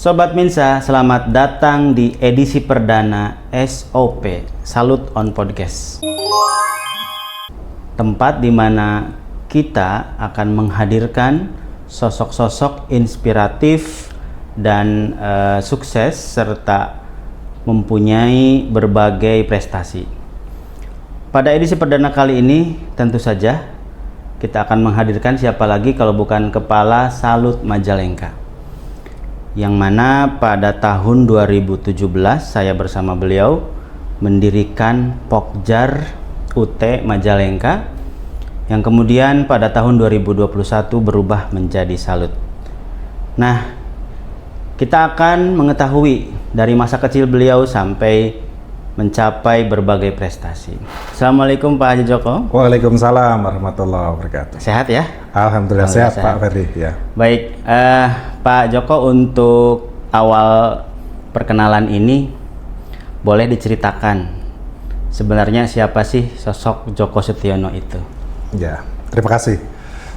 Sobat Minsa, selamat datang di edisi perdana SOP, Salut on Podcast. Tempat di mana kita akan menghadirkan sosok-sosok inspiratif dan sukses serta mempunyai berbagai prestasi. Pada edisi perdana kali ini, tentu saja kita akan menghadirkan siapa lagi kalau bukan Kepala Salut Majalengka, yang mana pada tahun 2017 saya bersama beliau mendirikan Pokjar UT Majalengka, yang kemudian pada tahun 2021 berubah menjadi Salut. Nah, kita akan mengetahui dari masa kecil beliau sampai mencapai berbagai prestasi. Assalamualaikum Pak Haji Joko. Waalaikumsalam warahmatullahi wabarakatuh. Sehat ya? Alhamdulillah sehat Pak Ferdi ya. Baik, Pak Joko, untuk awal perkenalan ini boleh diceritakan sebenarnya siapa sih sosok Joko Setiono itu? Ya, terima kasih.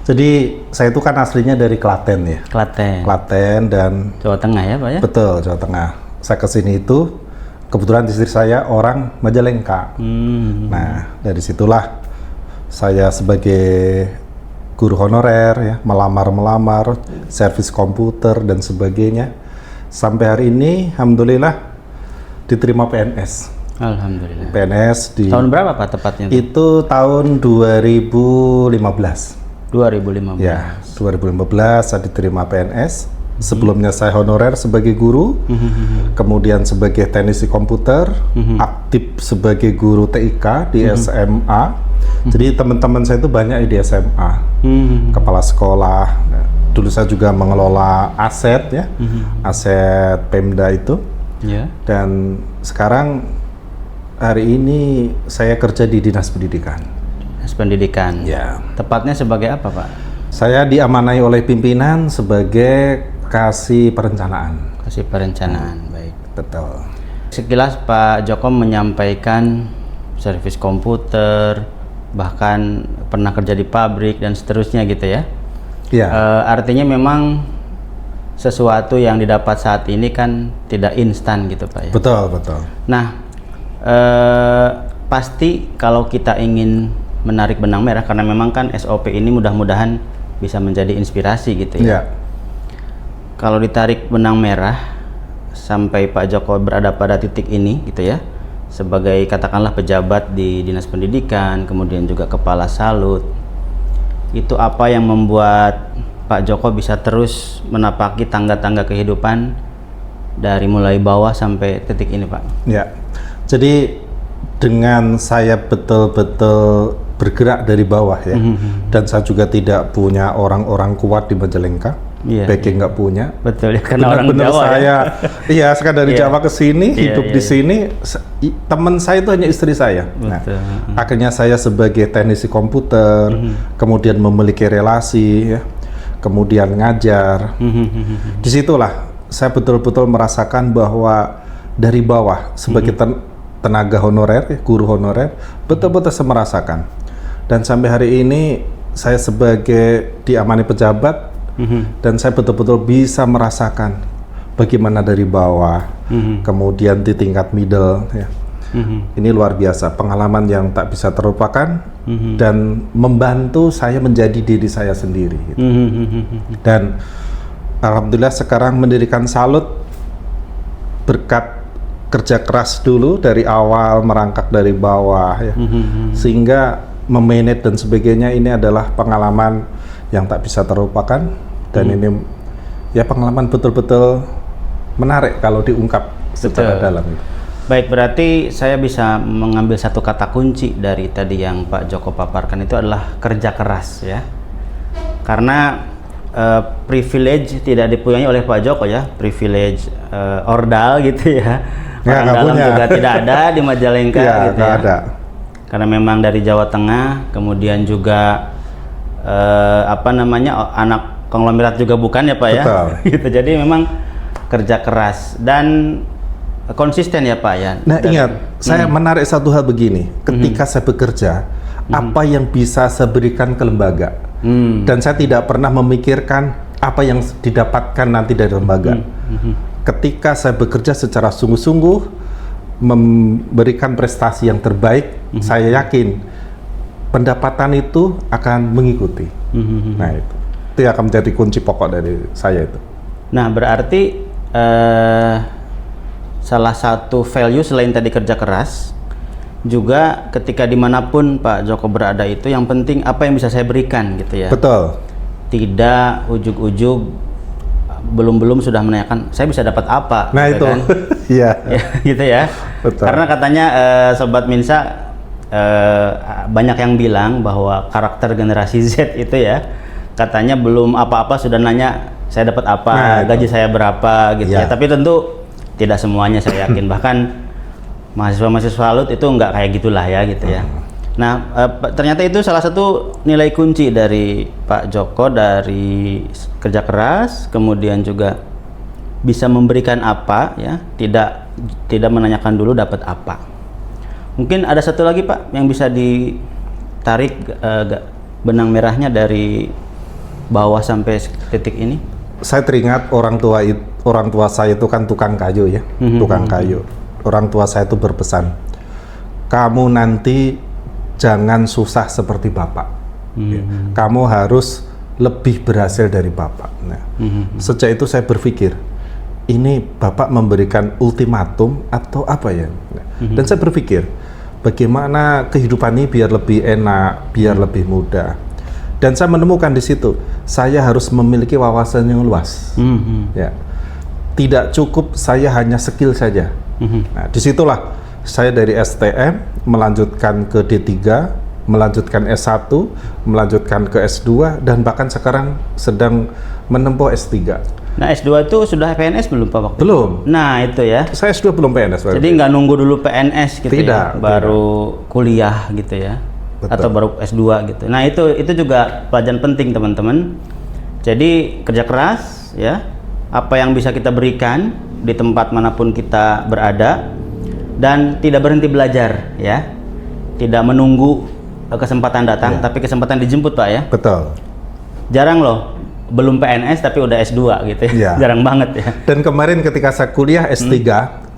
Jadi saya itu kan aslinya dari Klaten ya. Klaten dan Jawa Tengah ya Pak ya? Betul, Jawa Tengah. Saya kesini itu kebetulan istri saya orang Majalengka. Nah, dari situlah saya sebagai guru honorer ya, melamar, servis komputer dan sebagainya. Sampai hari ini alhamdulillah diterima PNS. Alhamdulillah. PNS di tahun berapa Pak tepatnya? Itu tahun 2015. 2015. Ya, 2015 saya diterima PNS. Sebelumnya saya honorer sebagai guru, kemudian sebagai teknisi komputer, aktif sebagai guru TIK di SMA. Jadi teman-teman saya itu banyak di SMA, kepala sekolah. Dulu saya juga mengelola aset ya, aset Pemda itu. Dan sekarang hari ini saya kerja di Dinas Pendidikan. Dinas Pendidikan. Ya. Tepatnya sebagai apa Pak? Saya diamanai oleh pimpinan sebagai kasih perencanaan. Kasih perencanaan, baik. Betul. Sekilas Pak Joko menyampaikan servis komputer, bahkan pernah kerja di pabrik dan seterusnya gitu ya. Iya. Artinya memang sesuatu yang didapat saat ini kan tidak instan gitu Pak ya. Betul, betul. Nah, pasti kalau kita ingin menarik benang merah, karena memang kan SOP ini mudah-mudahan bisa menjadi inspirasi gitu ya. Iya. Kalau ditarik benang merah sampai Pak Joko berada pada titik ini gitu ya, sebagai katakanlah pejabat di Dinas Pendidikan, kemudian juga Kepala Salut, itu apa yang membuat Pak Joko bisa terus menapaki tangga-tangga kehidupan dari mulai bawah sampai titik ini Pak? Ya, jadi dengan saya betul-betul bergerak dari bawah ya, dan saya juga tidak punya orang-orang kuat di Majalengka. Backing nggak punya. Betul ya, karena orang Jawa saya, ya. Iya, saya dari Jawa ke sini, hidup di sini. Teman saya itu hanya istri saya. Nah, akhirnya saya sebagai teknisi komputer, kemudian memiliki relasi, ya, kemudian ngajar. Disitulah saya betul-betul merasakan bahwa dari bawah sebagai tenaga honorer, guru honorer, betul-betul saya merasakan. Dan sampai hari ini saya sebagai diamani pejabat. Dan saya betul-betul bisa merasakan bagaimana dari bawah, kemudian di tingkat middle ya. Ini luar biasa, pengalaman yang tak bisa terlupakan dan membantu saya menjadi diri saya sendiri gitu. Dan alhamdulillah sekarang mendirikan Salut berkat kerja keras dulu dari awal, merangkak dari bawah ya. Sehingga memanage dan sebagainya, ini adalah pengalaman yang tak bisa terlupakan. Dan ini ya pengalaman betul-betul menarik kalau diungkap secara dalam. Baik, berarti saya bisa mengambil satu kata kunci dari tadi yang Pak Joko paparkan, itu adalah kerja keras ya. Karena privilege tidak dipunyai oleh Pak Joko ya, privilege ordal gitu ya. Orang dalam punya. Juga tidak ada di Majalengka gitu ya. Ada. Karena memang dari Jawa Tengah, kemudian juga anak konglomerat juga bukan ya Pak ya. Gitu. Jadi memang kerja keras dan konsisten ya Pak ya. Nah, ingat, saya menarik satu hal begini. Ketika saya bekerja, apa yang bisa saya berikan ke lembaga? Dan saya tidak pernah memikirkan apa yang didapatkan nanti dari lembaga. ketika saya bekerja secara sungguh-sungguh, memberikan prestasi yang terbaik, saya yakin pendapatan itu akan mengikuti. Nah itu yang akan menjadi kunci pokok dari saya itu. Nah berarti salah satu value selain tadi kerja keras, juga ketika dimanapun Pak Joko berada itu yang penting apa yang bisa saya berikan gitu ya. Betul. Tidak ujug-ujug belum sudah menanyakan saya bisa dapat apa. Nah gitu itu, kan? iya. Gitu ya. Betul. Karena katanya Sobat Minsa banyak yang bilang bahwa karakter generasi Z itu ya, katanya belum apa-apa sudah nanya saya dapat apa, gaji saya berapa gitu ya. Tapi tentu tidak semuanya saya yakin. Bahkan mahasiswa Lut itu nggak kayak gitulah ya gitu ya. Nah ternyata itu salah satu nilai kunci dari Pak Joko, dari kerja keras, kemudian juga bisa memberikan apa ya, tidak menanyakan dulu dapat apa. Mungkin ada satu lagi Pak yang bisa ditarik benang merahnya dari bawah sampai titik ini. Saya teringat orang tua saya itu kan tukang kayu ya, tukang kayu. Orang tua saya itu berpesan, kamu nanti jangan susah seperti bapak. Kamu harus lebih berhasil dari bapak. Nah, sejak itu saya berpikir, ini bapak memberikan ultimatum atau apa ya? Dan saya berpikir, bagaimana kehidupan ini biar lebih enak, biar lebih mudah. Dan saya menemukan di situ, saya harus memiliki wawasan yang luas. Ya, tidak cukup saya hanya skill saja. Nah, disitulah saya dari STM melanjutkan ke D3, melanjutkan S1, melanjutkan ke S2, dan bahkan sekarang sedang menempuh S3. Nah S2 itu sudah PNS belum Pak waktu belum itu? Nah itu ya, saya S2 belum PNS. Jadi nggak nunggu dulu PNS gitu tidak, ya, baru kuliah gitu ya. Betul. Atau baru S2 gitu. Nah itu juga pelajaran penting teman-teman. Jadi kerja keras ya, apa yang bisa kita berikan di tempat manapun kita berada, dan tidak berhenti belajar ya, tidak menunggu kesempatan datang, tapi kesempatan dijemput Pak ya. Betul. Jarang loh, belum PNS tapi udah S2 gitu ya. Jarang banget ya. Dan kemarin ketika saya kuliah S3,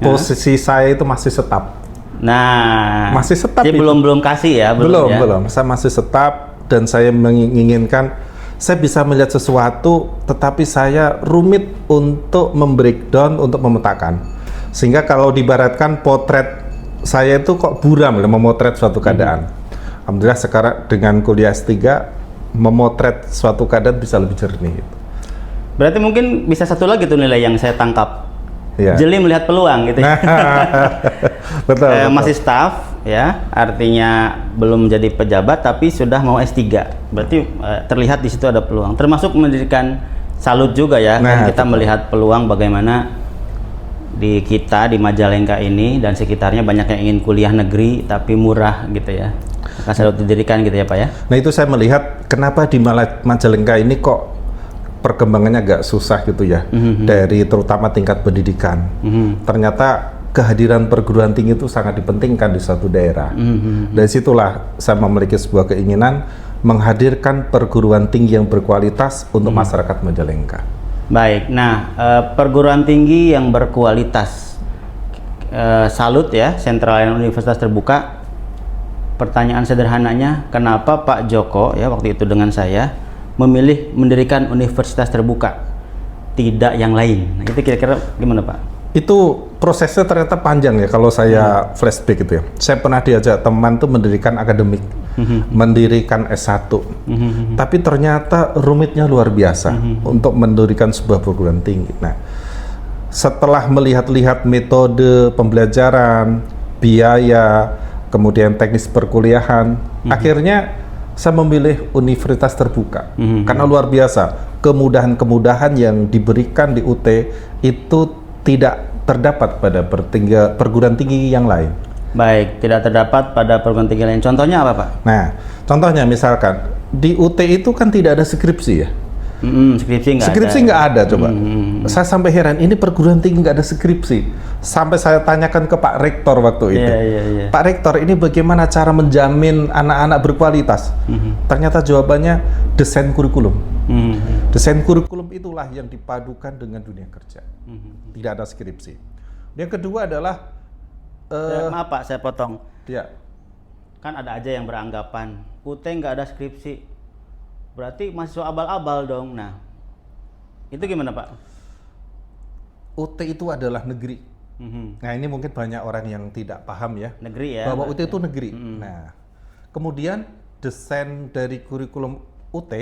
posisi saya itu masih setap. Nah, masih setap. Jadi belum kasih ya, belum. Saya masih setap dan saya menginginkan saya bisa melihat sesuatu, tetapi saya rumit untuk membreakdown, untuk memetakan. Sehingga kalau dibaratkan potret saya itu kok buram memotret suatu keadaan. Alhamdulillah sekarang dengan kuliah S3 memotret suatu keadaan bisa lebih jernih. Berarti mungkin bisa satu lagi tuh nilai yang saya tangkap. Ya. Jeli melihat peluang gitu. Betul. Masih staff ya, artinya belum menjadi pejabat tapi sudah mau S3. Berarti terlihat di situ ada peluang. Termasuk mendirikan Salut juga ya. Kan kita melihat peluang bagaimana di Majalengka ini dan sekitarnya banyak yang ingin kuliah negeri tapi murah gitu ya. Maka Salut didirikan gitu ya Pak ya. Nah itu saya melihat kenapa di Majalengka ini kok perkembangannya agak susah gitu ya, dari terutama tingkat pendidikan. Ternyata kehadiran perguruan tinggi itu sangat dipentingkan di suatu daerah. Dari situlah saya memiliki sebuah keinginan menghadirkan perguruan tinggi yang berkualitas untuk masyarakat Majalengka. Baik, nah perguruan tinggi yang berkualitas, Salut ya, Sentral Layanan Universitas Terbuka. Pertanyaan sederhananya, kenapa Pak Joko ya waktu itu dengan saya memilih mendirikan universitas terbuka, tidak yang lain? Nah, itu kira-kira gimana Pak? Itu prosesnya ternyata panjang ya kalau saya flashback gitu ya. Saya pernah diajak teman tuh mendirikan akademik, mendirikan S1. Tapi ternyata rumitnya luar biasa untuk mendirikan sebuah perguruan tinggi. Nah, setelah melihat-lihat metode pembelajaran, biaya, kemudian teknis perkuliahan, akhirnya saya memilih universitas terbuka. Karena luar biasa, kemudahan-kemudahan yang diberikan di UT itu tidak terdapat pada perguruan tinggi yang lain. Baik, tidak terdapat pada perguruan tinggi lain. Contohnya apa Pak? Nah, contohnya misalkan di UT itu kan tidak ada skripsi ya. Skripsi nggak ada coba. Saya sampai heran, ini perguruan tinggi nggak ada skripsi. Sampai saya tanyakan ke Pak Rektor waktu itu. Pak Rektor, ini bagaimana cara menjamin anak-anak berkualitas? Ternyata jawabannya desain kurikulum. Desain kurikulum itulah yang dipadukan dengan dunia kerja. Tidak ada skripsi. Yang kedua adalah maaf Pak, saya potong. Ya. Kan ada aja yang beranggapan UT nggak ada skripsi, berarti mahasiswa abal-abal dong. Nah, itu gimana Pak? UT itu adalah negeri. Nah, ini mungkin banyak orang yang tidak paham ya. Negeri ya. Bahwa UT itu negeri. Nah, kemudian desain dari kurikulum UT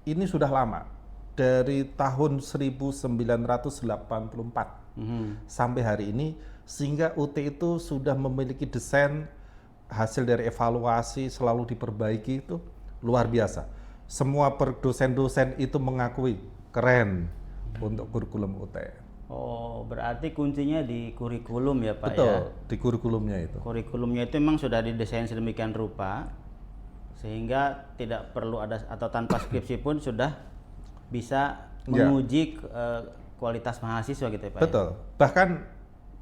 ini sudah lama. Dari tahun 1984 sampai hari ini, sehingga UT itu sudah memiliki desain hasil dari evaluasi selalu diperbaiki, itu luar biasa. Semua dosen-dosen itu mengakui keren untuk kurikulum UT. Oh, berarti kuncinya di kurikulum ya Pak? Betul, ya? di kurikulumnya itu. Kurikulumnya itu memang sudah didesain sedemikian rupa sehingga tidak perlu ada, atau tanpa skripsi pun sudah bisa menguji kualitas mahasiswa gitu ya Pak? Betul, bahkan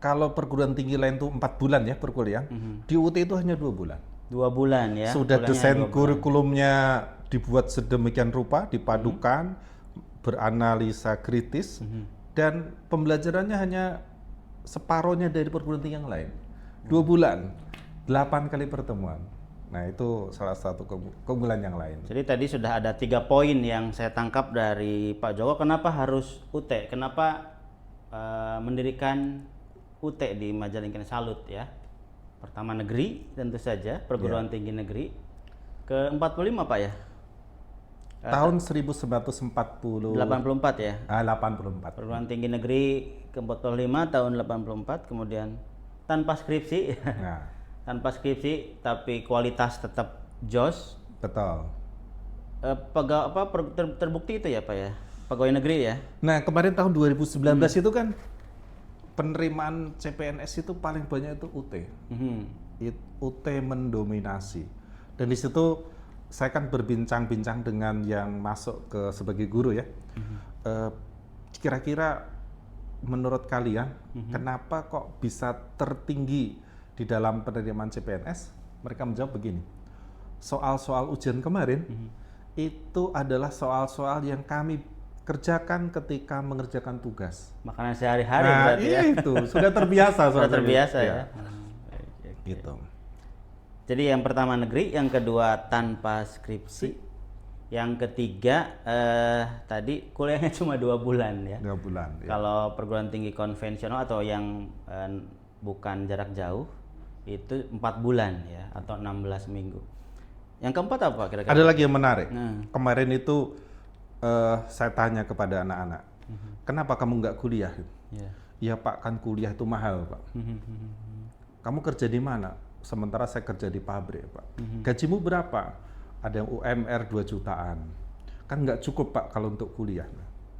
kalau perguruan tinggi lain itu 4 bulan ya perkuliahan, di UT itu hanya 2 bulan. 2 bulan ya? Sudah desain kurikulumnya dibuat sedemikian rupa, dipadukan, beranalisa kritis, dan pembelajarannya hanya separohnya dari perguruan tinggi yang lain. 2 bulan, 8 kali pertemuan. Nah, itu salah satu keunggulan yang lain. Jadi tadi sudah ada 3 poin yang saya tangkap dari Pak Joko. Kenapa harus UT? Kenapa mendirikan UT di Majalengka? Salut ya. Pertama negeri, tentu saja perguruan tinggi negeri. Ke-45 Pak ya? Tahun 1984 ya? 84. Perguruan tinggi negeri ke-45 tahun 84, kemudian tanpa skripsi. Nah. Tanpa skripsi tapi kualitas tetap jos. Betul. Terbukti itu ya Pak ya? Pegawai negeri ya? Nah, kemarin tahun 2019 itu kan penerimaan CPNS itu paling banyak itu UT. UT mendominasi. Dan di situ saya kan berbincang-bincang dengan yang masuk ke sebagai guru ya. Kira-kira menurut kalian kenapa kok bisa tertinggi di dalam penerimaan CPNS? Mereka menjawab begini. Soal-soal ujian kemarin itu adalah soal-soal yang kami kerjakan ketika mengerjakan tugas. Makanan sehari-hari berarti ya? Itu sudah terbiasa. Sudah terbiasa ya. Gitu. Jadi yang pertama negeri, yang kedua tanpa skripsi, yang ketiga tadi kuliahnya cuma 2 bulan ya. 2 bulan. Ya. Kalau perguruan tinggi konvensional atau yang bukan jarak jauh itu 4 bulan ya, atau 16 minggu. Yang keempat apa kira-kira? Ada lagi yang menarik. Kemarin itu saya tanya kepada anak-anak, kenapa kamu nggak kuliah? Ya Pak, kan kuliah itu mahal Pak. Kamu kerja di mana? Sementara saya kerja di pabrik Pak. Gajimu berapa? Ada yang UMR 2 jutaan. Kan nggak cukup Pak kalau untuk kuliah.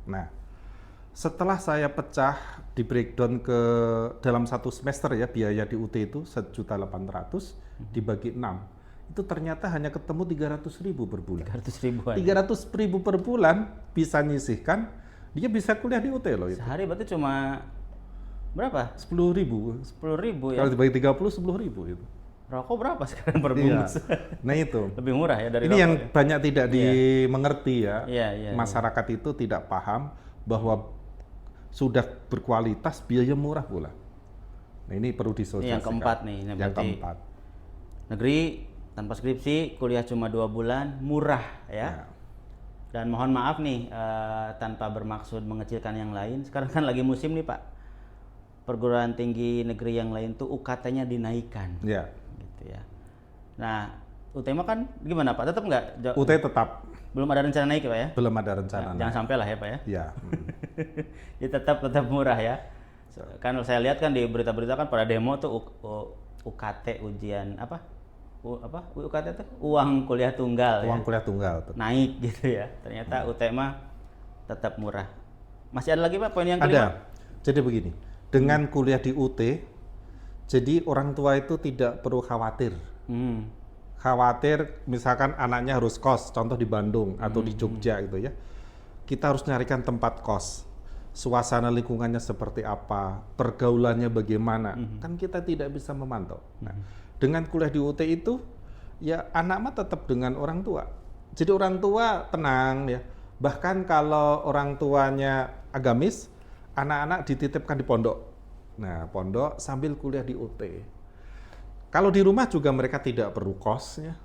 Nah, setelah saya pecah di breakdown ke dalam 1 semester ya, biaya di UT itu 1.800.000 dibagi 6. Itu ternyata hanya ketemu 300.000 per bulan. 300.000 per bulan bisa nyisihkan, dia bisa kuliah di UT loh itu. Sehari berarti cuma berapa? 10.000. 10.000 ya. Kalau dibagi 30, 10.000 itu. Rokok berapa sekarang per bungkus? Nah itu. Lebih murah ya dari ini rokok. Yang banyak tidak dimengerti ya. Masyarakat itu tidak paham bahwa sudah berkualitas, biaya murah pula. Nah ini perlu disosialisasikan. Ini yang keempat nih. Yang keempat. Negeri tanpa skripsi, kuliah cuma 2 bulan, murah ya. Dan mohon maaf nih, tanpa bermaksud mengecilkan yang lain, sekarang kan lagi musim nih Pak, perguruan tinggi negeri yang lain tuh UKT-nya dinaikkan. Ya. Gitu ya. Nah, UTMA kan gimana Pak? Tetap nggak? UT tetap. Belum ada rencana naik ya Pak ya? Belum ada rencana. Jangan sampai lah ya Pak ya? Iya. Jadi tetap murah ya. Kan saya lihat kan di berita-berita kan pada demo tuh UKT ujian UKT itu uang kuliah tunggal. Uang kuliah tunggal. Naik gitu ya. Ternyata UTMA tetap murah. Masih ada lagi Pak poin yang kelima? Ada. Jadi begini, dengan kuliah di UT, jadi orang tua itu tidak perlu khawatir. Khawatir misalkan anaknya harus kos, contoh di Bandung atau di Jogja gitu ya. kita harus nyarikan tempat kos, suasana lingkungannya seperti apa, pergaulannya bagaimana, kan kita tidak bisa memantau. Nah, dengan kuliah di UT itu, ya anak mah tetap dengan orang tua. Jadi orang tua tenang ya. Bahkan kalau orang tuanya agamis, anak-anak dititipkan di pondok. Nah, pondok sambil kuliah di UT. Kalau di rumah juga mereka tidak perlu kos ya.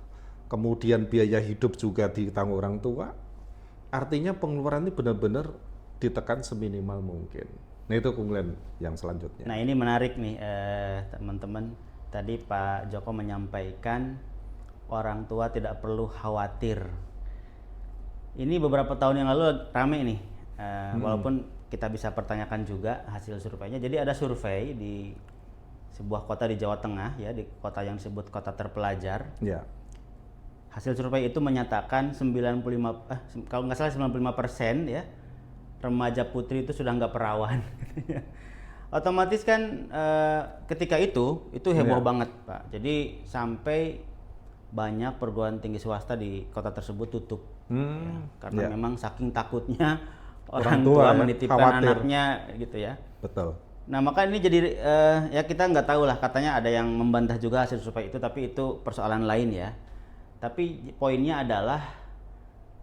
Kemudian biaya hidup juga ditanggung orang tua. Artinya pengeluaran ini benar-benar ditekan seminimal mungkin. Nah, itu keunggulan yang selanjutnya. Nah, ini menarik nih teman-teman. Tadi Pak Joko menyampaikan orang tua tidak perlu khawatir. Ini beberapa tahun yang lalu rame nih, walaupun kita bisa pertanyakan juga hasil surveinya. Jadi ada survei di sebuah kota di Jawa Tengah ya, di kota yang disebut kota terpelajar. Ya. Hasil survei itu menyatakan kalau nggak salah 95% ya remaja putri itu sudah nggak perawan. Otomatis kan ketika itu heboh banget Pak. Jadi sampai banyak perguruan tinggi swasta di kota tersebut tutup ya, karena memang saking takutnya orang tua menitipkan anaknya gitu ya. Betul. Nah maka ini jadi ya kita nggak tahu lah, katanya ada yang membantah juga hasil survei itu, tapi itu persoalan lain ya. Tapi poinnya adalah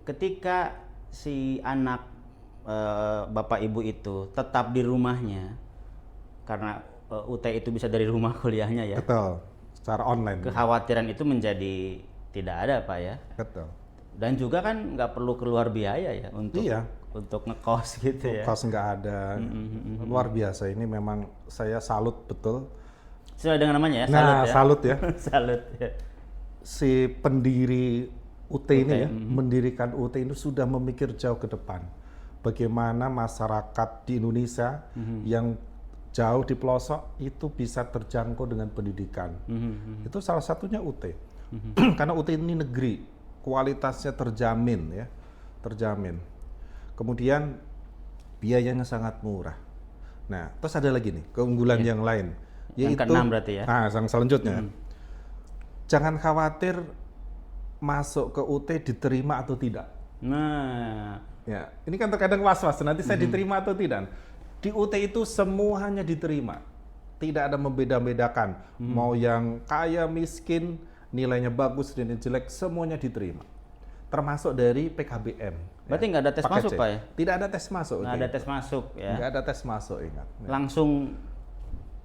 ketika si anak bapak ibu itu tetap di rumahnya karena UT itu bisa dari rumah kuliahnya ya. Betul. Secara online. Kekhawatiran itu menjadi tidak ada Pak ya. Betul. Dan juga kan nggak perlu keluar biaya ya untuk ngekos gitu ya. Ngekos nggak ada. Luar biasa, ini memang saya salut betul. Sesuai dengan namanya ya, salut ya. Salut ya. Si pendiri UT ini ya, mendirikan UT ini sudah memikir jauh ke depan. Bagaimana masyarakat di Indonesia yang jauh di pelosok itu bisa terjangkau dengan pendidikan. Itu salah satunya UT. Karena UT ini negeri, kualitasnya terjamin ya, terjamin. Kemudian biayanya sangat murah. Nah, terus ada lagi nih keunggulan yang lain, yang yaitu keenam berarti ya. yang selanjutnya. Jangan khawatir masuk ke UT diterima atau tidak. Nah, ya, ini kan terkadang was-was, nanti saya diterima atau tidak. Di UT itu semuanya diterima, tidak ada membeda-bedakan, mau yang kaya, miskin, nilainya bagus dan jelek, semuanya diterima. Termasuk dari PKBM. Berarti nggak ada tes masuk Pak ya? Tidak ada tes masuk. Nggak ada tes masuk ya? Nggak ada tes masuk, ingat. Langsung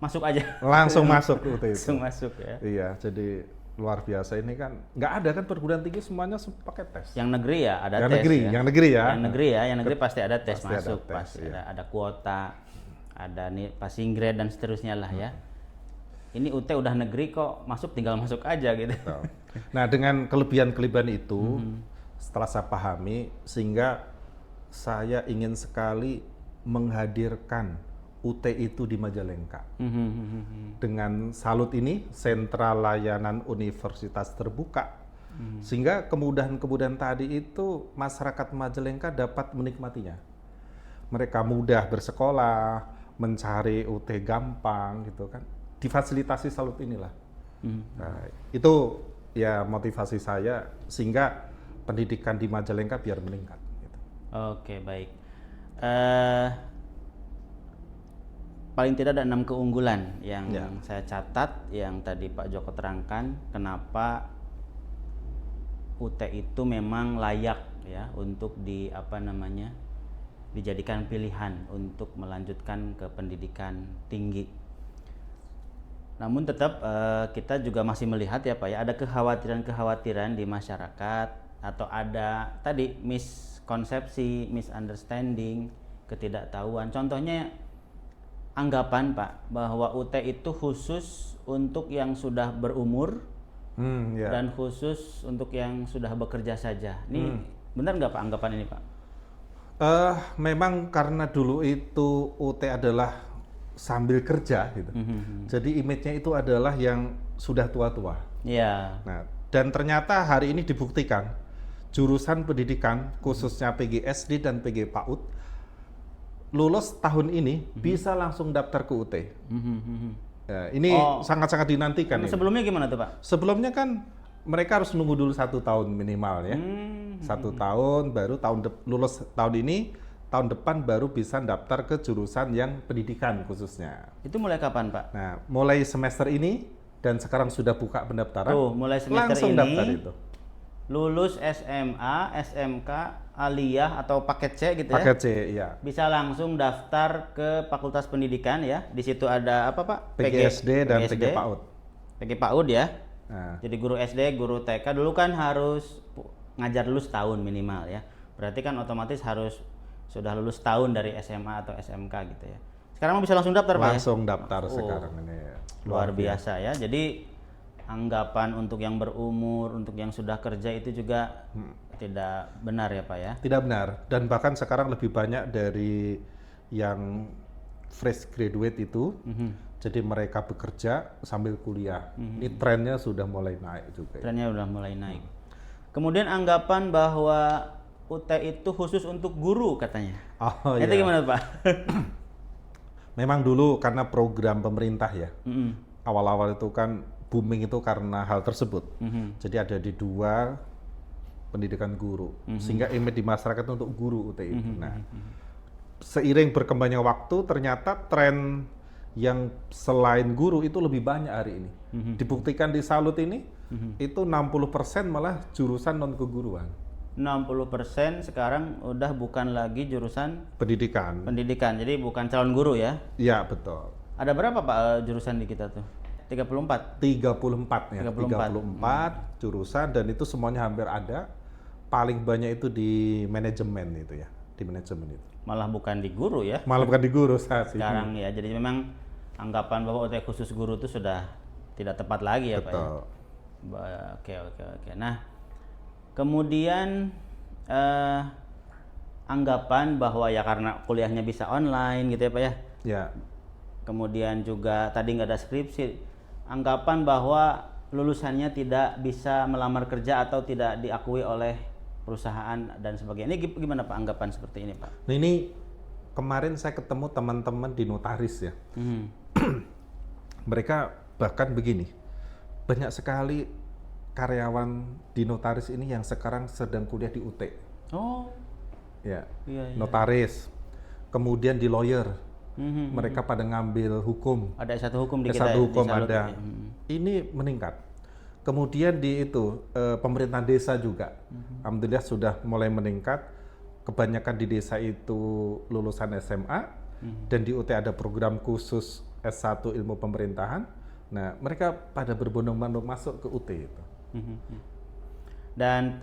masuk aja? Langsung masuk UT itu. Langsung masuk ya? Iya, jadi luar biasa ini kan. Nggak ada kan perguruan tinggi semuanya pakai tes. Yang negeri ya ada yang tes negeri, ya? Yang negeri ya? Yang negeri pasti ada tes pasti masuk, ada tes, pasti iya. ada kuota, ada nih passing grade dan seterusnya lah ya. Ini UT udah negeri kok, tinggal masuk aja gitu. Betul. Nah, dengan kelebihan-kelebihan itu setelah saya pahami, sehingga saya ingin sekali menghadirkan UT itu di Majalengka. Dengan Salut ini, sentra layanan universitas terbuka. Sehingga kemudahan-kemudahan tadi itu masyarakat Majalengka dapat menikmatinya. Mereka mudah bersekolah, mencari UT gampang gitu kan. Difasilitasi Salut inilah. Nah, itu ya motivasi saya sehingga pendidikan di Majalengka biar meningkat. Gitu. Oke, baik. Paling tidak ada 6 keunggulan yang saya catat, yang tadi Pak Joko terangkan, kenapa UT itu memang layak ya untuk dijadikan pilihan untuk melanjutkan ke pendidikan tinggi. Namun tetap kita juga masih melihat ya Pak ya, ada kekhawatiran-kekhawatiran di masyarakat atau ada tadi miskonsepsi, misunderstanding, ketidaktahuan. Contohnya anggapan Pak bahwa UT itu khusus untuk yang sudah berumur dan khusus untuk yang sudah bekerja saja. Ini benar nggak Pak anggapan ini Pak? Memang karena dulu itu UT adalah sambil kerja gitu. Jadi image-nya itu adalah yang sudah tua-tua. Iya. Nah, dan ternyata hari ini dibuktikan jurusan pendidikan khususnya PGSD dan PG PAUD lulus tahun ini bisa langsung daftar ke UT. Ya, ini sangat-sangat dinantikan. Sebelumnya gimana tuh Pak? Sebelumnya kan mereka harus nunggu dulu 1 tahun minimal ya. 1 tahun baru lulus tahun ini, tahun depan baru bisa daftar ke jurusan yang pendidikan khususnya. Itu mulai kapan, Pak? Nah, mulai semester ini dan sekarang sudah buka pendaftaran. Mulai semester langsung ini daftar itu. Lulus SMA, SMK, aliyah atau paket C gitu ya? Paket C, iya. Bisa langsung daftar ke Fakultas Pendidikan ya. Di situ ada apa, Pak? PGSD dan PG PAUD. PG PAUD ya. Nah. Jadi guru SD, guru TK dulu kan harus ngajar dulu setahun minimal ya. Berarti kan otomatis harus sudah lulus tahun dari SMA atau SMK gitu ya. Sekarang bisa langsung daftar, Pak? Langsung daftar sekarang ini. Luar biasa ya. Jadi anggapan untuk yang berumur, untuk yang sudah kerja itu juga tidak benar ya, Pak ya? Tidak benar. Dan bahkan sekarang lebih banyak dari yang fresh graduate itu, jadi mereka bekerja sambil kuliah. Ini trennya sudah mulai naik juga. Trennya sudah mulai naik. Kemudian anggapan bahwa UT itu khusus untuk guru katanya. Itu gimana, Pak? Memang dulu karena program pemerintah ya. Awal-awal itu kan booming itu karena hal tersebut. Jadi ada di 2 pendidikan guru, sehingga image di masyarakat untuk guru UT itu. Nah, seiring berkembangnya waktu, ternyata tren yang selain guru itu lebih banyak hari ini. Dibuktikan di Salut ini, itu 60% malah jurusan non keguruan. 60% sekarang udah bukan lagi jurusan pendidikan. Jadi bukan calon guru ya? Iya, betul. Ada berapa, Pak, jurusan di kita tuh? 34 ya. 34 jurusan, dan itu semuanya hampir ada. Paling banyak itu di manajemen itu ya, di manajemen itu. Malah bukan di guru ya? Malah bukan di guru saat sekarang ya. Jadi memang anggapan bahwa UT khusus guru itu sudah tidak tepat lagi ya, betul. Pak ya? Oke. Nah, kemudian anggapan bahwa ya karena kuliahnya bisa online gitu ya, Pak ya? Ya. Kemudian juga tadi nggak ada skripsi. Anggapan bahwa lulusannya tidak bisa melamar kerja atau tidak diakui oleh perusahaan dan sebagainya. Ini gimana, Pak, anggapan seperti ini, Pak? Nah, ini kemarin saya ketemu teman-teman di notaris ya. Mereka bahkan begini, banyak sekali karyawan di notaris ini yang sekarang sedang kuliah di UT. Oh, ya, iya. Notaris, kemudian di lawyer. Mereka pada ngambil hukum. Ada S1 hukum di kita. S1 hukum di ada. Ini meningkat. Kemudian di pemerintahan desa juga, alhamdulillah sudah mulai meningkat. Kebanyakan di desa itu lulusan SMA, dan di UT ada program khusus S1 ilmu pemerintahan. Nah, mereka pada berbondong-bondong masuk ke UT itu. Dan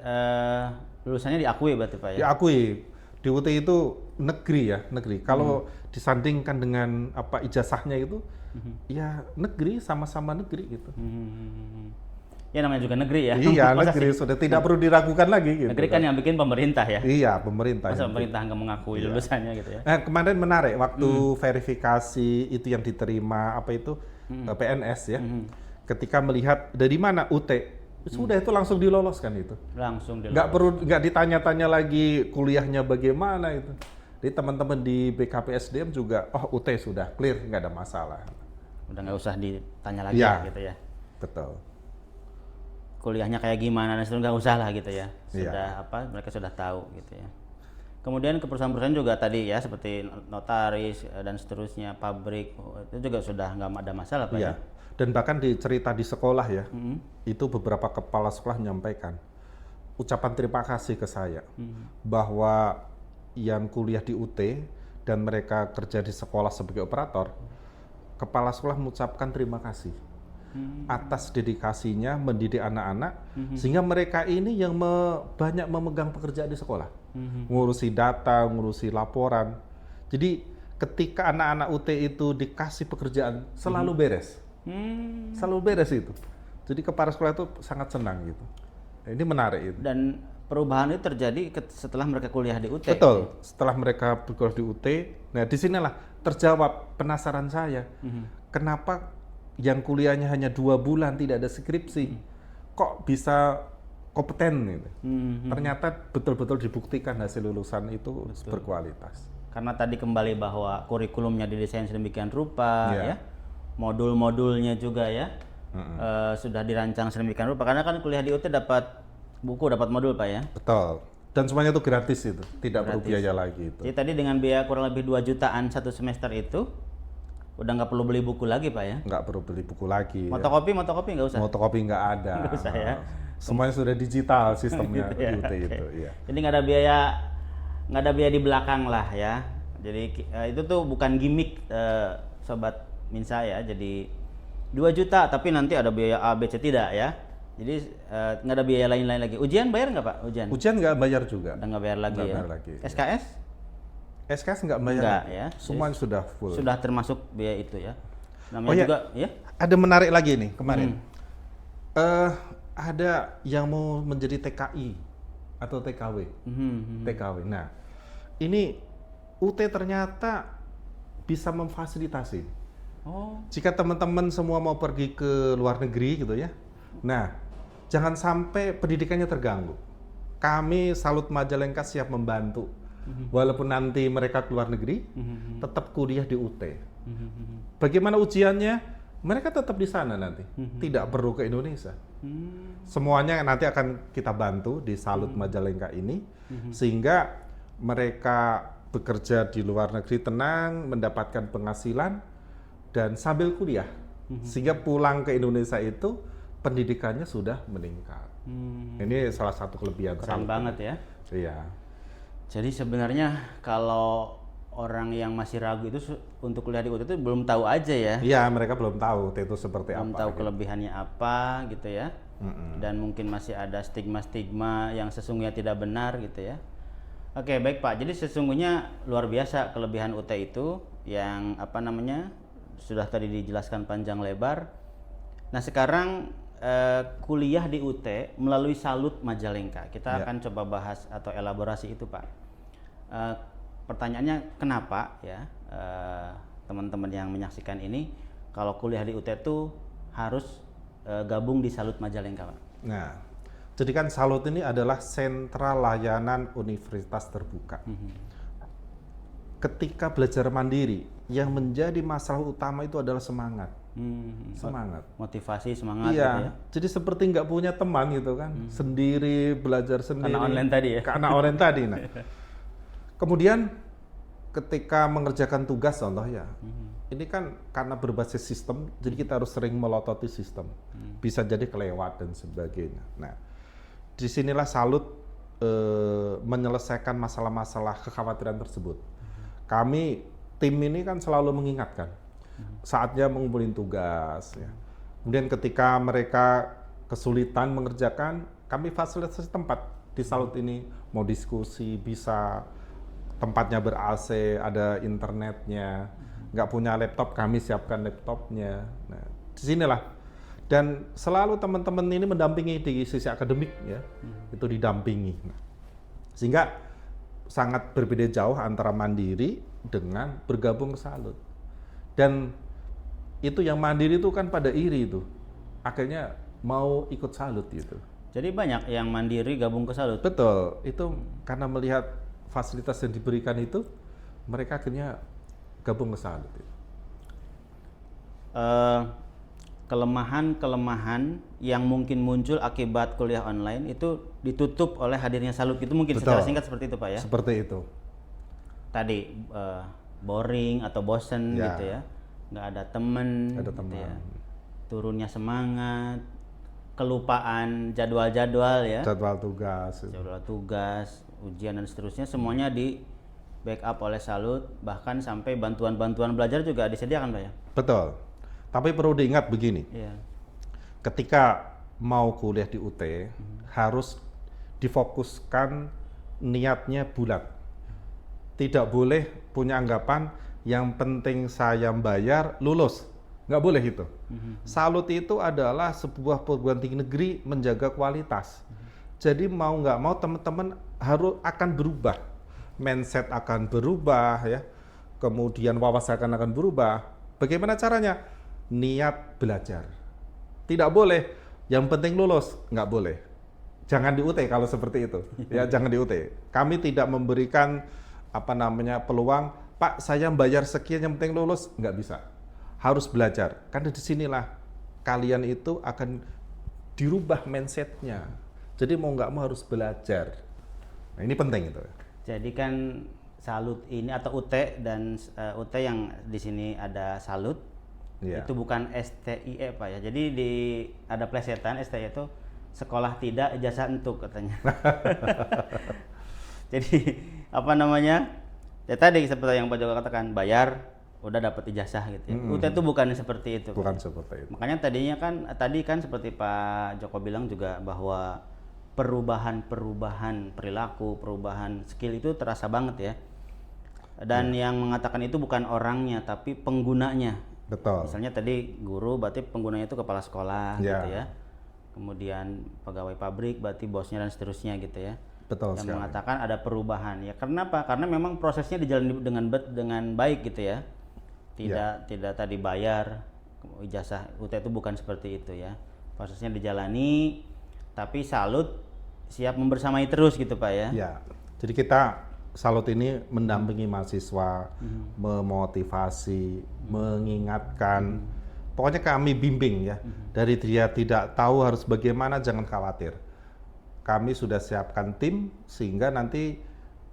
lulusannya diakui berarti, Pak ya? Diakui. Di UT itu negeri ya, negeri. Kalau disandingkan dengan apa ijazahnya itu, ya negeri, sama-sama negeri gitu. Ya namanya juga negeri ya. Iya, negeri sudah tidak perlu diragukan lagi gitu. Negeri kan yang bikin pemerintah ya. Iya, pemerintah. Masa pemerintah nggak mengakui lulusannya gitu ya. Kemarin menarik waktu verifikasi itu yang diterima apa itu PNS ya. Ketika melihat dari mana UT, sudah itu langsung diloloskan itu. Langsung diloloskan. Nggak ditanya-tanya lagi kuliahnya bagaimana itu. Jadi teman-teman di BKPSDM juga, UT sudah clear, nggak ada masalah. Udah nggak usah ditanya lagi ya, gitu ya. Betul. Kuliahnya kayak gimana dan seterusnya nggak usah lah gitu ya. Sudah mereka sudah tahu gitu ya. Kemudian ke perusahaan-perusahaan juga tadi ya, seperti notaris dan seterusnya, pabrik, itu juga sudah nggak ada masalah, Pak ya. Dan bahkan cerita di sekolah ya, itu beberapa kepala sekolah menyampaikan ucapan terima kasih ke saya bahwa yang kuliah di UT dan mereka kerja di sekolah sebagai operator, kepala sekolah mengucapkan terima kasih atas dedikasinya mendidik anak-anak, sehingga mereka ini yang banyak memegang pekerjaan di sekolah, ngurusi data, ngurusi laporan. Jadi ketika anak-anak UT itu dikasih pekerjaan selalu beres. Selalu beres itu. Jadi kepala sekolah itu sangat senang gitu. Ini menarik itu. Dan perubahan itu terjadi setelah mereka kuliah di UT. Betul. Setelah mereka berkuliah di UT, nah disinilah terjawab penasaran saya. Kenapa yang kuliahnya hanya 2 bulan tidak ada skripsi, kok bisa kompeten gitu? Ternyata betul-betul dibuktikan hasil lulusan itu berkualitas. Karena tadi kembali bahwa kurikulumnya didesain sedemikian rupa, ya. Modul-modulnya juga ya, sudah dirancang sedemikian rupa, karena kan kuliah di UT dapat buku, dapat modul Pak ya. Betul. Dan semuanya itu gratis itu, tidak perlu biaya lagi itu. Jadi tadi dengan biaya kurang lebih 2 jutaan satu semester itu, udah nggak perlu beli buku lagi Pak ya? Nggak perlu beli buku lagi. Motokopi nggak usah? Motokopi nggak ada. Nggak usah ya? Semuanya sudah digital sistemnya gitu ya, UT itu. Iya. Jadi nggak ada biaya di belakang lah ya. Jadi itu tuh bukan gimmick Sobat Minsa ya. Jadi 2 juta tapi nanti ada biaya A, B, C, tidak ya. Jadi nggak ada biaya lain-lain lagi. Ujian bayar nggak Pak? Ujian nggak bayar juga. Udah nggak bayar lagi nggak ya? bayar lagi, SKS? SKS nggak bayar. Nggak ya? Semuanya sudah full. Sudah termasuk biaya itu ya? Namanya juga ya? Ada menarik lagi nih kemarin. Ada yang mau menjadi TKI atau TKW. TKW. Nah, ini UT ternyata bisa memfasilitasi. Oh. Jika teman-teman semua mau pergi ke luar negeri gitu ya. Nah, jangan sampai pendidikannya terganggu. Kami Salut Majalengka siap membantu. Walaupun nanti mereka keluar negeri, tetap kuliah di UT. Bagaimana ujiannya? Mereka tetap di sana nanti, tidak perlu ke Indonesia. Semuanya nanti akan kita bantu di Salut Majalengka ini, sehingga mereka bekerja di luar negeri tenang, mendapatkan penghasilan, dan sambil kuliah. Sehingga pulang ke Indonesia itu, pendidikannya sudah meningkat. Ini salah satu kelebihan. Keren banget ya. Iya. Jadi sebenarnya kalau orang yang masih ragu itu untuk kuliah di UT itu belum tahu aja ya. Iya, mereka belum tahu UT itu seperti belum apa. Belum tahu kelebihannya apa gitu ya. Dan mungkin masih ada stigma-stigma yang sesungguhnya tidak benar gitu ya. Oke, baik Pak. Jadi sesungguhnya luar biasa kelebihan UT itu yang sudah tadi dijelaskan panjang lebar. Nah, sekarang kuliah di UT melalui Salut Majalengka. Kita akan coba bahas atau elaborasi itu Pak. Pertanyaannya kenapa ya teman-teman yang menyaksikan ini kalau kuliah di UT itu harus gabung di Salut Majalengka Pak? Nah, jadi kan Salut ini adalah sentra layanan universitas terbuka. Ketika belajar mandiri, yang menjadi masalah utama itu adalah semangat. Semangat. Motivasi, semangat iya, gitu ya. Jadi seperti nggak punya teman gitu kan. Sendiri, belajar sendiri. Karena online tadi ya? Karena online tadi. Nah. Kemudian ketika mengerjakan tugas contoh ya, ini kan karena berbasis sistem, jadi kita harus sering melototi sistem. Bisa jadi kelewat dan sebagainya. Nah, disinilah Salut menyelesaikan masalah-masalah kekhawatiran tersebut. Kami tim ini kan selalu mengingatkan saatnya mengumpulin tugas. Ya. Kemudian ketika mereka kesulitan mengerjakan, kami fasilitasi tempat di Salut ini, mau diskusi bisa. Tempatnya ber-AC, ada internetnya, nggak punya laptop, kami siapkan laptopnya. Nah, disinilah. Dan selalu teman-teman ini mendampingi di sisi akademik ya, itu didampingi. Nah, sehingga sangat berbeda jauh antara mandiri dengan bergabung ke Salut. Dan itu yang mandiri itu kan pada iri itu, akhirnya mau ikut Salut gitu. Jadi banyak yang mandiri gabung ke Salut? Betul, itu karena melihat fasilitas yang diberikan itu, mereka akhirnya gabung ke Salut. Kelemahan-kelemahan yang mungkin muncul akibat kuliah online itu ditutup oleh hadirnya Salut, itu mungkin Betul. secara singkat seperti itu Pak ya? Seperti itu. Tadi boring atau bosen ya. gitu ya, nggak ada temen, Ada teman. Gitu ya. Turunnya semangat, kelupaan jadwal-jadwal ya, Jadwal tugas, ujian dan seterusnya semuanya di backup oleh Salut, bahkan sampai bantuan-bantuan belajar juga disediakan Pak ya? Betul. Tapi perlu diingat begini, ketika mau kuliah di UT harus difokuskan niatnya bulat. Tidak boleh punya anggapan yang penting saya bayar lulus, nggak boleh itu. Salut itu adalah sebuah perguruan tinggi negeri menjaga kualitas. Jadi mau nggak mau teman-teman akan berubah, mindset akan berubah ya, kemudian wawasan akan berubah. Bagaimana caranya? Niat belajar. Tidak boleh yang penting lulus, nggak boleh. Jangan di UT kalau seperti itu, ya jangan di UT. Kami tidak memberikan peluang, Pak saya bayar sekian yang penting lulus, nggak bisa. Harus belajar. Karena disinilah kalian itu akan dirubah mindsetnya. Jadi mau nggak mau harus belajar. Nah, ini penting itu. Jadi kan salut ini atau UT dan UT yang di sini ada salut, itu bukan STIE Pak ya. Jadi ada plesetan STIE itu sekolah tidak ijazah untuk katanya. Jadi apa namanya? Ya tadi seperti yang Pak Joko katakan, bayar udah dapat ijazah gitu ya. UT itu bukan seperti itu. Bukan seperti itu. Makanya tadi kan seperti Pak Joko bilang juga bahwa perubahan perilaku, perubahan skill itu terasa banget ya. Dan yang mengatakan itu bukan orangnya tapi penggunanya. Betul. Misalnya tadi guru berarti penggunanya itu kepala sekolah gitu ya. Kemudian pegawai pabrik berarti bosnya dan seterusnya gitu ya. Betul yang sekali. mengatakan ada perubahan ya. Kenapa? Karena memang prosesnya dijalani dengan baik gitu ya. Tidak tadi bayar ijazah UT itu bukan seperti itu ya. Prosesnya dijalani tapi salut siap membersamai terus gitu Pak ya. Ya. Jadi kita salut ini mendampingi mahasiswa, memotivasi, mengingatkan. Pokoknya kami bimbing ya. Dari dia tidak tahu harus bagaimana, jangan khawatir. Kami sudah siapkan tim sehingga nanti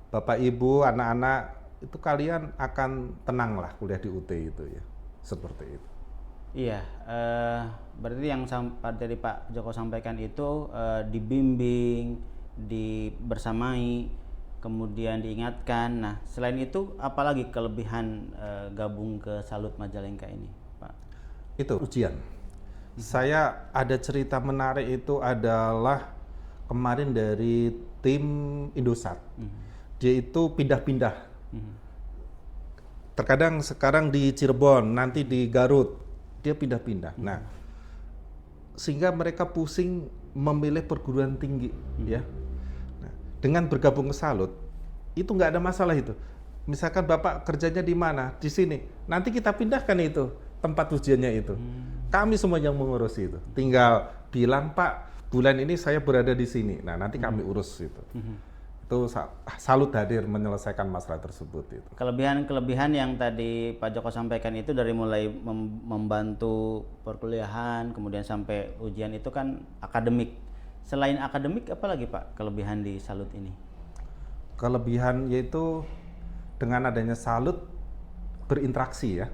Bapak Ibu, anak-anak itu kalian akan tenang lah kuliah di UT itu ya. Seperti itu. Iya, berarti yang dari Pak Joko sampaikan itu dibimbing, dibersamai, kemudian diingatkan. Nah, selain itu apalagi kelebihan gabung ke Salut Majalengka ini, Pak? Itu ujian. Saya ada cerita menarik itu adalah kemarin dari tim Indosat. Dia itu pindah-pindah. Terkadang sekarang di Cirebon, nanti di Garut. Dia pindah-pindah. Nah, sehingga mereka pusing memilih perguruan tinggi, ya. Nah, dengan bergabung ke Salut, itu nggak ada masalah itu. Misalkan Bapak kerjanya di mana? Di sini. Nanti kita pindahkan itu tempat ujiannya itu. Kami semua yang mengurus itu. Tinggal bilang, Pak, bulan ini saya berada di sini. Nah, nanti kami urus itu. Itu Salut hadir menyelesaikan masalah tersebut itu. Kelebihan yang tadi Pak Joko sampaikan itu dari mulai membantu perkuliahan kemudian sampai ujian itu kan akademik. Selain akademik apa lagi Pak kelebihan di Salut ini? Kelebihan yaitu dengan adanya Salut berinteraksi ya.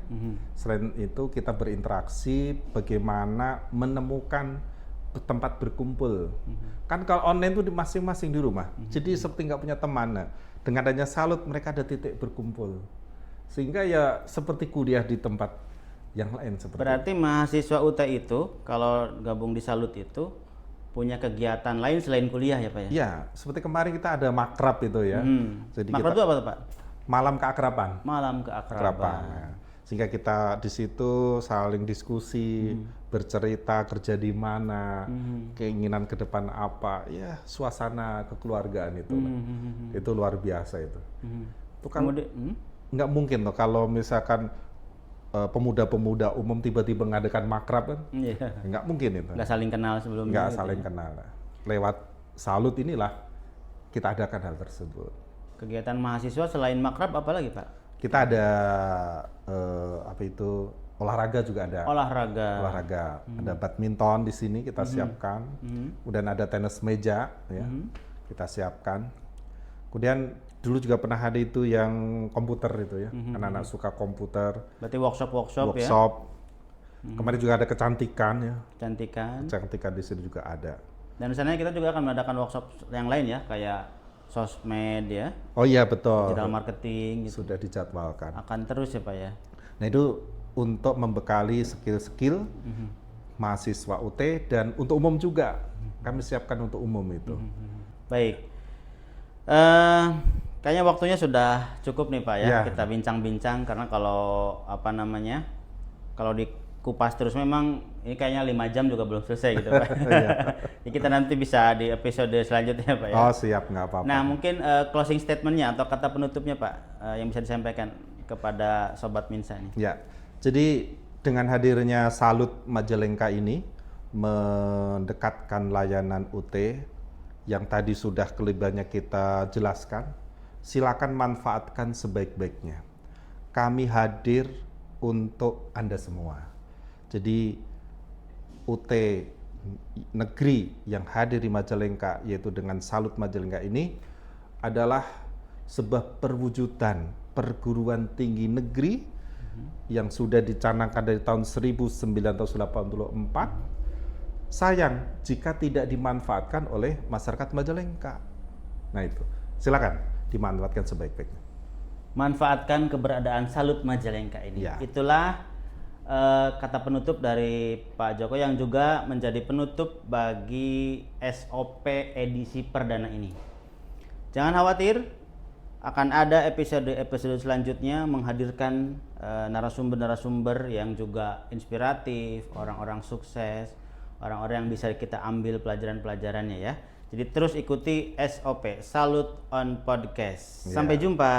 Selain itu kita berinteraksi bagaimana menemukan tempat berkumpul. Kan kalau online itu masing-masing di rumah. Jadi seperti nggak punya teman. Nah, dengan adanya Salut mereka ada titik berkumpul. Sehingga ya seperti kuliah di tempat yang lain seperti. Berarti mahasiswa UT itu kalau gabung di Salut itu punya kegiatan lain selain kuliah ya Pak ya? Iya, seperti kemarin kita ada makrab itu ya. Jadi makrab itu apa tuh Pak? Malam keakraban. Malam keakraban. Ya. Sehingga kita di situ saling diskusi, bercerita kerja di mana, keinginan ke depan apa, ya suasana kekeluargaan itu, itu luar biasa itu. Itu kan nggak mungkin loh kalau misalkan pemuda-pemuda umum tiba-tiba ngadakan makrab kan, nggak mungkin itu. Nggak saling kenal sebelumnya. Nggak saling kenal. Lewat Salut inilah kita adakan hal tersebut. Kegiatan mahasiswa selain makrab apa lagi Pak? Kita ada olahraga juga ada. Olahraga. Ada badminton di sini kita siapkan. Kemudian ada tenis meja ya. Kita siapkan. Kemudian dulu juga pernah ada itu yang komputer itu ya. Anak-anak suka komputer. Berarti workshop ya. Kemarin juga ada kecantikan ya. Kecantikan di sini juga ada. Dan misalnya kita juga akan mengadakan workshop yang lain ya, kayak sosmed ya. Oh iya betul. Digital marketing gitu. Sudah dijadwalkan. Akan terus ya Pak ya. Nah itu untuk membekali skill-skill mahasiswa UT dan untuk umum juga. Kami siapkan untuk umum itu. Baik. Kayaknya waktunya sudah cukup nih Pak ya. Kita bincang-bincang karena kalau kalau dikupas terus memang ini kayaknya 5 jam juga belum selesai gitu Pak. Jadi kita nanti bisa di episode selanjutnya Pak ya. Oh siap, nggak apa-apa. Nah mungkin closing statementnya atau kata penutupnya Pak yang bisa disampaikan kepada Sobat Minsa nih. Ya, jadi dengan hadirnya Salut Majalengka ini mendekatkan layanan UT yang tadi sudah kelebihannya kita jelaskan, silakan manfaatkan sebaik-baiknya. Kami hadir untuk Anda semua. Jadi UT negeri yang hadir di Majalengka, yaitu dengan Salut Majalengka ini adalah sebuah perwujudan perguruan tinggi negeri yang sudah dicanangkan dari tahun 1984. Sayang jika tidak dimanfaatkan oleh masyarakat Majalengka. Nah itu, silakan dimanfaatkan sebaik-baiknya. Manfaatkan keberadaan Salut Majalengka ini. Ya. Itulah kata penutup dari Pak Joko yang juga menjadi penutup bagi SOP edisi perdana ini. Jangan khawatir, akan ada episode selanjutnya menghadirkan narasumber-narasumber yang juga inspiratif, orang-orang sukses, orang-orang yang bisa kita ambil pelajaran-pelajarannya ya. Jadi terus ikuti SOP Salut on Podcast. Sampai jumpa.